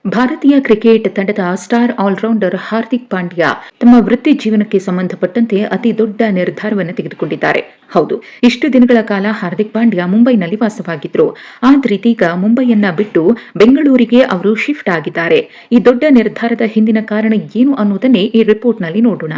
ಭಾರತೀಯ ಕ್ರಿಕೆಟ್ ತಂಡದ star allrounder Hardik Pandya ತಮ್ಮ ವೃತ್ತಿ ಜೀವನಕ್ಕೆ ಸಂಬಂಧಪಟ್ಟಂತೆ ಅತಿ ದೊಡ್ಡ ನಿರ್ಧಾರವನ್ನು ತೆಗೆದುಕೊಂಡಿದ್ದಾರೆ. ಹೌದು, ಇಷ್ಟು ದಿನಗಳ ಕಾಲ ಹಾರ್ದಿಕ್ ಪಾಂಡ್ಯ ಮುಂಬೈನಲ್ಲಿ ವಾಸವಾಗಿದ್ರು. ಆದ್ರೆ ಇದೀಗ ಮುಂಬೈಯನ್ನ ಬಿಟ್ಟು ಬೆಂಗಳೂರಿಗೆ ಅವರು ಶಿಫ್ಟ್ ಆಗಿದ್ದಾರೆ. ಈ ದೊಡ್ಡ ನಿರ್ಧಾರದ ಹಿಂದಿನ ಕಾರಣ ಏನು ಅನ್ನೋದನ್ನೇ ಈ ರಿಪೋರ್ಟ್ನಲ್ಲಿ ನೋಡೋಣ.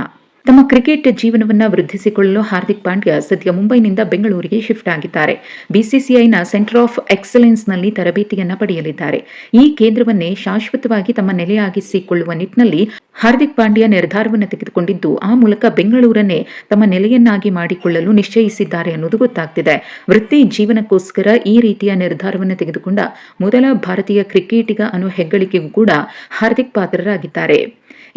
ತಮ್ಮ ಕ್ರಿಕೆಟ್ ಜೀವನವನ್ನ ವೃದ್ಧಿಸಿಕೊಳ್ಳಲು ಹಾರ್ದಿಕ್ ಪಾಂಡ್ಯ ಸದ್ಯ ಮುಂಬೈನಿಂದ ಬೆಂಗಳೂರಿಗೆ ಶಿಫ್ಟ್ ಆಗಿದ್ದಾರೆ. ಬಿಸಿಸಿಐನ ಸೆಂಟರ್ ಆಫ್ ಎಕ್ಸಲೆನ್ಸ್ನಲ್ಲಿ ತರಬೇತಿಯನ್ನ ಪಡೆಯಲಿದ್ದಾರೆ. ಈ ಕೇಂದ್ರವನ್ನೇ ಶಾಶ್ವತವಾಗಿ ತಮ್ಮ ನೆಲೆಯಾಗಿಸಿಕೊಳ್ಳುವ ನಿಟ್ಟಿನಲ್ಲಿ ಹಾರ್ದಿಕ್ ಪಾಂಡ್ಯ ನಿರ್ಧಾರವನ್ನು ತೆಗೆದುಕೊಂಡಿದ್ದು, ಆ ಮೂಲಕ ಬೆಂಗಳೂರನ್ನೇ ತಮ್ಮ ನೆಲೆಯನ್ನಾಗಿ ಮಾಡಿಕೊಳ್ಳಲು ನಿಶ್ಚಯಿಸಿದ್ದಾರೆ ಅನ್ನೋದು ಗೊತ್ತಾಗ್ತಿದೆ. ವೃತ್ತಿ ಜೀವನಕ್ಕೋಸ್ಕರ ಈ ರೀತಿಯ ನಿರ್ಧಾರವನ್ನು ತೆಗೆದುಕೊಂಡ ಮೊದಲ ಭಾರತೀಯ ಕ್ರಿಕೆಟಿಗ ಅನ್ನೋ ಹೆಗ್ಗಳಿಕೆಗೂ ಕೂಡ ಹಾರ್ದಿಕ್ ಪಾತ್ರರಾಗಿದ್ದಾರೆ.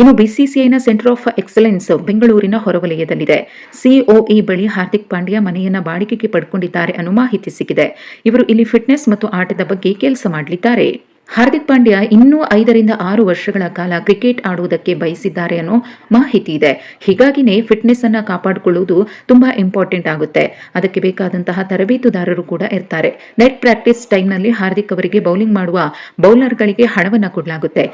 ಇನ್ನು ಬಿಸಿಸಿಐನ ಸೆಂಟರ್ ಆಫ್ ಎಕ್ಸಲೆನ್ಸ್ ಬೆಂಗಳೂರಿನ ಹೊರವಲಯದಲ್ಲಿದೆ. ಸಿಒಇ ಬಳಿ ಹಾರ್ದಿಕ್ ಪಾಂಡ್ಯ ಮನೆಯನ್ನ ಬಾಡಿಗೆಗೆ ಪಡ್ಕೊಂಡಿದ್ದಾರೆ ಅನ್ನೋ ಮಾಹಿತಿ ಸಿಕ್ಕಿದೆ. ಇವರು ಇಲ್ಲಿ ಫಿಟ್ನೆಸ್ ಮತ್ತು ಆಟದ ಬಗ್ಗೆ ಕೆಲಸ ಮಾಡಲಿದ್ದಾರೆ. ಹಾರ್ದಿಕ್ ಪಾಂಡ್ಯ ಇನ್ನೂ 5ರಿಂದ 6 ವರ್ಷಗಳ ಕಾಲ ಕ್ರಿಕೆಟ್ ಆಡುವುದಕ್ಕೆ ಬಯಸಿದ್ದಾರೆ ಅನ್ನೋ ಮಾಹಿತಿ ಇದೆ. ಹೀಗಾಗಿನೇ ಫಿಟ್ನೆಸ್ ಅನ್ನ ಕಾಪಾಡಿಕೊಳ್ಳುವುದು ತುಂಬಾ ಇಂಪಾರ್ಟೆಂಟ್ ಆಗುತ್ತೆ. ಅದಕ್ಕೆ ಬೇಕಾದಂತಹ ತರಬೇತುದಾರರು ಕೂಡ ಇರ್ತಾರೆ. ನೆಟ್ ಪ್ರಾಕ್ಟೀಸ್ ಟೈಮ್ನಲ್ಲಿ ಹಾರ್ದಿಕ್ ಅವರಿಗೆ ಬೌಲಿಂಗ್ ಮಾಡುವ ಬೌಲರ್ಗಳಿಗೆ ಹಣವನ್ನ ಕೊಡಲಾಗುತ್ತೆ.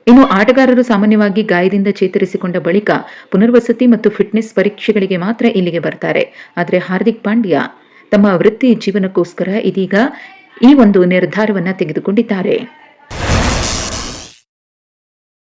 ಇನ್ನು ಆಟಗಾರರು ಸಾಮಾನ್ಯವಾಗಿ ಗಾಯದಿಂದ ಚೇತರಿಸಿಕೊಂಡ ಬಳಿಕ ಪುನರ್ವಸತಿ ಮತ್ತು ಫಿಟ್ನೆಸ್ ಪರೀಕ್ಷೆಗಳಿಗೆ ಮಾತ್ರ ಇಲ್ಲಿಗೆ ಬರ್ತಾರೆ. ಆದರೆ ಹಾರ್ದಿಕ್ ಪಾಂಡ್ಯ ತಮ್ಮ ವೃತ್ತಿ ಜೀವನಕ್ಕೋಸ್ಕರ ಇದೀಗ ಈ ಒಂದು ನಿರ್ಧಾರವನ್ನ ತೆಗೆದುಕೊಂಡಿದ್ದಾರೆ.